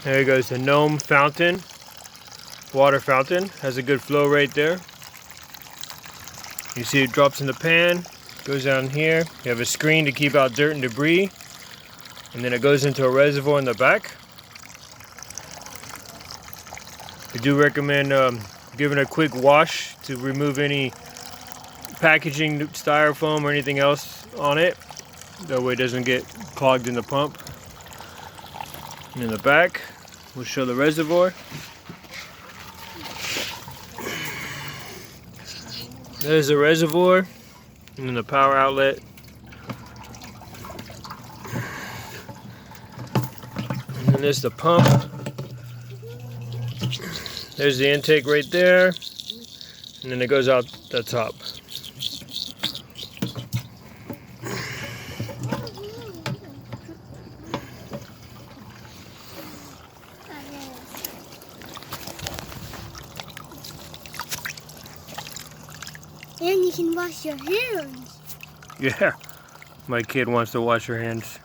There goes the Gnome fountain, water fountain. Has a good flow right there. You see it drops in the pan, goes down here. You have a screen to keep out dirt and debris. And then it goes into a reservoir in the back. We do recommend giving a quick wash to remove any packaging, styrofoam, or anything else on it. That way it doesn't get clogged in the pump. And in the back, we'll show the reservoir. There's the reservoir, and then the power outlet. And then there's the pump. There's the intake right there, and then it goes out the top. And you can wash your hands. Yeah, my kid wants to wash her hands.